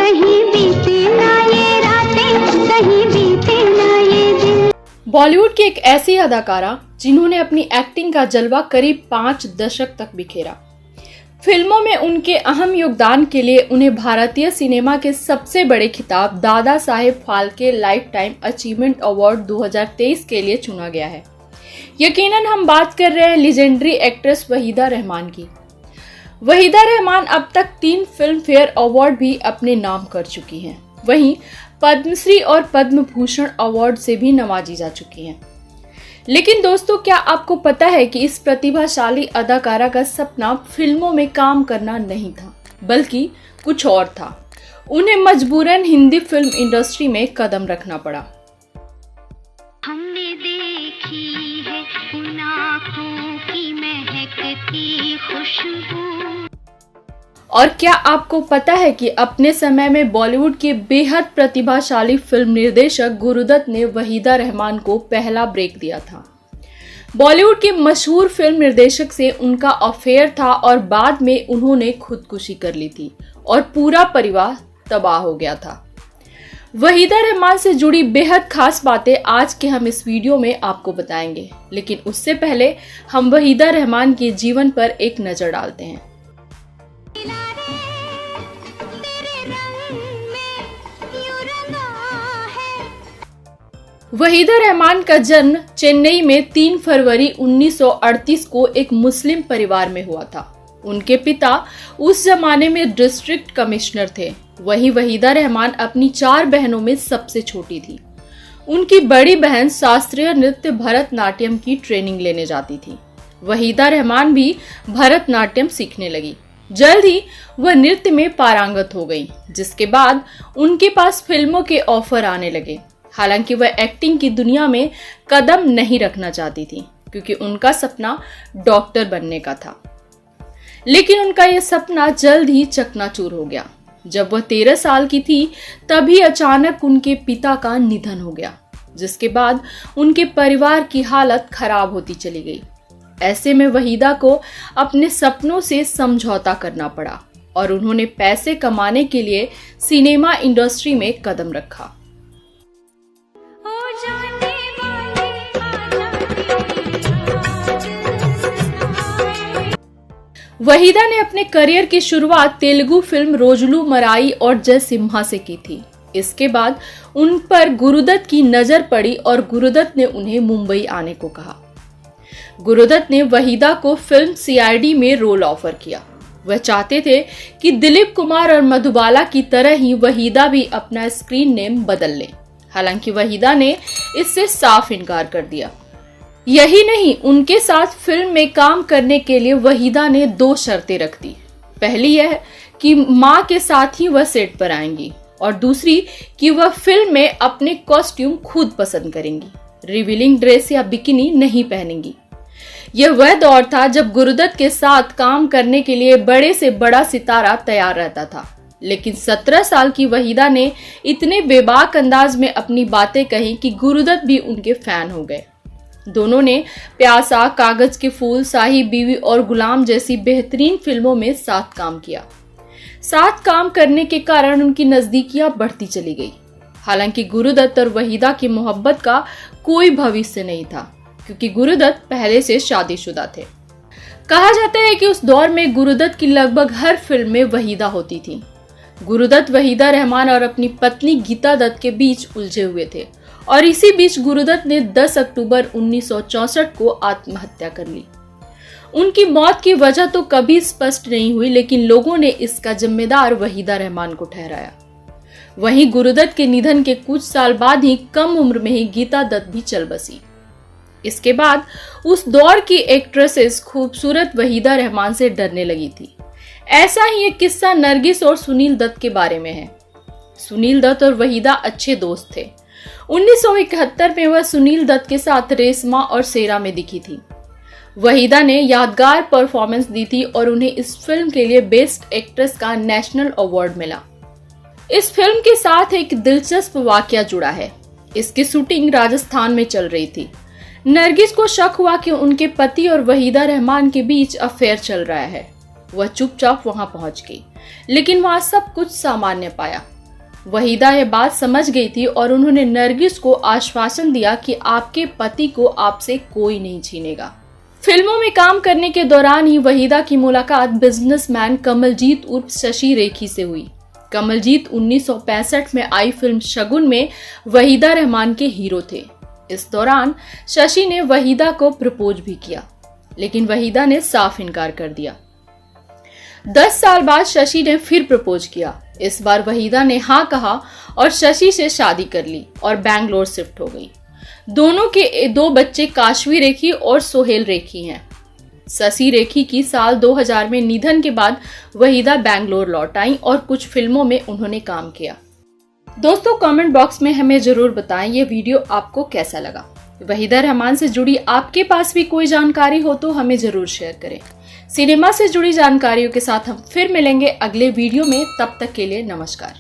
कहीं बीते ना ये रातें, कहीं बीते ना ये दिन। बॉलीवुड की एक ऐसी अदाकारा जिन्होंने अपनी एक्टिंग का जलवा करीब 5 दशक तक बिखेरा। फिल्मों में उनके अहम योगदान के लिए उन्हें भारतीय सिनेमा के सबसे बड़े खिताब Dada Saheb Phalke lifetime achievement award 2023 के लिए चुना गया है। यकीनन हम बात कर रहे हैं लेजेंडरी एक्ट्रेस वहीदा रहमान की। वहीदा रहमान अब तक 3 फिल्म फेयर अवार्ड भी अपने नाम कर चुकी हैं। वहीं पद्मश्री और पद्म भूषण अवार्ड से भी नवाजी जा चुकी हैं। लेकिन दोस्तों, क्या आपको पता है कि इस प्रतिभाशाली अदाकारा का सपना फिल्मों में काम करना नहीं था, बल्कि कुछ और था। उन्हें मजबूरन हिंदी फिल्म इंडस्ट्री में कदम रखना पड़ा। हमने देखी है उन आँखों की महकती खुशबू। और क्या आपको पता है कि अपने समय में बॉलीवुड के बेहद प्रतिभाशाली फिल्म निर्देशक गुरुदत्त ने वहीदा रहमान को पहला ब्रेक दिया था। बॉलीवुड के मशहूर फिल्म निर्देशक से उनका अफेयर था और बाद में उन्होंने खुदकुशी कर ली थी और पूरा परिवार तबाह हो गया था। वहीदा रहमान से जुड़ी बेहद खास बातें आज के हम इस वीडियो में आपको बताएंगे, लेकिन उससे पहले हम वहीदा रहमान के जीवन पर एक नजर डालते हैं। वहीदा रहमान का जन्म चेन्नई में 3 फरवरी 1938 को एक मुस्लिम परिवार में हुआ था। उनके पिता उस जमाने में डिस्ट्रिक्ट कमिश्नर थे। वहीं वहीदा रहमान अपनी 4 बहनों में सबसे छोटी थी। उनकी बड़ी बहन शास्त्रीय नृत्य भरतनाट्यम की ट्रेनिंग लेने जाती थी। वहीदा रहमान भी भरतनाट्यम सीखने लगी। जल्द ही वह नृत्य में पारंगत हो गई, जिसके बाद उनके पास फिल्मों के ऑफर आने लगे। हालांकि वह एक्टिंग की दुनिया में कदम नहीं रखना चाहती थी, क्योंकि उनका सपना डॉक्टर बनने का था। लेकिन उनका यह सपना जल्द ही चकनाचूर हो गया। जब वह 13 साल की थी, तभी अचानक उनके पिता का निधन हो गया, जिसके बाद उनके परिवार की हालत खराब होती चली गई। ऐसे में वहीदा को अपने सपनों से समझौता करना पड़ा और उन्होंने पैसे कमाने के लिए सिनेमा इंडस्ट्री में कदम रखा। वहीदा ने अपने करियर की शुरुआत तेलुगु फिल्म रोजुलू मराई और जय सिम्हा से की थी। इसके बाद उन पर गुरुदत्त की नजर पड़ी और गुरुदत्त ने उन्हें मुंबई आने को कहा। गुरुदत्त ने वहीदा को फिल्म सीआईडी में रोल ऑफर किया। वह चाहते थे कि दिलीप कुमार और मधुबाला की तरह ही वहीदा भी अपना स्क्रीन नेम बदल ले। हालांकि वहीदा ने इससे साफ इनकार कर दिया। यही नहीं, उनके साथ फिल्म में काम करने के लिए वहीदा ने 2 शर्तें रख दी। पहली यह कि मां के साथ ही वह सेट पर आएंगी और दूसरी कि वह फिल्म में अपने कॉस्ट्यूम खुद पसंद करेंगी, रिवीलिंग ड्रेस या बिकिनी नहीं पहनेंगी। यह वह दौर था जब गुरुदत्त के साथ काम करने के लिए बड़े से बड़ा सितारा तैयार रहता था। लेकिन 17 साल की वहीदा ने इतने बेबाक अंदाज में अपनी बातें कही कि गुरुदत्त भी उनके फैन हो गए। दोनों ने प्यासा, कागज के फूल, साहिब बीवी और गुलाम जैसी बेहतरीन फिल्मों में साथ काम किया। साथ काम करने के कारण उनकी नजदीकियां बढ़ती चली गई। हालांकि गुरुदत्त और वहीदा की मोहब्बत का कोई भविष्य नहीं था, क्योंकि गुरुदत्त पहले से शादीशुदा थे। कहा जाता है कि उस दौर में गुरुदत्त की लगभग हर फिल्म में वहीदा होती थी। गुरुदत्त वहीदा रहमान और अपनी पत्नी गीता दत्त के बीच उलझे हुए थे और इसी बीच गुरुदत्त ने 10 अक्टूबर 1964 को आत्महत्या कर ली। उनकी मौत की वजह तो कभी स्पष्ट नहीं हुई, लेकिन लोगों ने इसका जिम्मेदार वहीदा रहमान को ठहराया। वहीं गुरुदत्त के निधन के कुछ साल बाद ही कम उम्र में ही गीता दत्त भी चल बसी। इसके बाद उस दौर की एक्ट्रेसेस खूबसूरत वहीदा रहमान से डरने लगी थी। ऐसा ही एक किस्सा नरगिस और सुनील दत्त के बारे में है। सुनील दत्त और वहीदा अच्छे दोस्त थे। 1971 में वह सुनील दत्त के साथ रेशमा और सेरा में दिखी थी। वहीदा ने यादगार परफॉर्मेंस दी थी और उन्हें इस फिल्म के लिए बेस्ट एक्ट्रेस का नेशनल अवार्ड मिला। इस फिल्म के साथ एक दिलचस्प वाकया जुड़ा है। इसकी शूटिंग राजस्थान में चल रही थी। नरगिस को शक हुआ कि उनके पति और वहीदा रहमान के बीच अफेयर चल रहा है। वह चुपचाप वहां पहुंच गई, लेकिन वहां सब कुछ सामान्य पाया। वहीदा यह बात समझ गई थी और उन्होंने नरगिस को आश्वासन दिया कि आपके पति को आपसे कोई नहीं छीनेगा। फिल्मों में काम करने के दौरान ही वहीदा की मुलाकात बिजनेसमैन कमलजीत उर्फ शशि रेखी से हुई। कमलजीत 1965 में आई फिल्म शगुन में वहीदा रहमान के हीरो थे। इस दौरान शशि ने वहीदा को प्रपोज भी किया, लेकिन वहीदा ने साफ इनकार कर दिया। 10 साल बाद शशि ने फिर प्रपोज किया। इस बार वहीदा ने हाँ कहा और शशि से शादी कर ली और बैंगलोर शिफ्ट हो गई। दोनों के 2 बच्चे काशवी रेखी और सोहेल रेखी हैं। शशि रेखी की साल 2000 में निधन के बाद वहीदा बैंगलोर लौट आई और कुछ फिल्मों में उन्होंने काम किया। दोस्तों, कमेंट बॉक्स में हमें जरूर बताएं ये वीडियो आपको कैसा लगा। वहीदा रहमान से जुड़ी आपके पास भी कोई जानकारी हो तो हमें जरूर शेयर करें। सिनेमा से जुड़ी जानकारियों के साथ हम फिर मिलेंगे अगले वीडियो में। तब तक के लिए नमस्कार।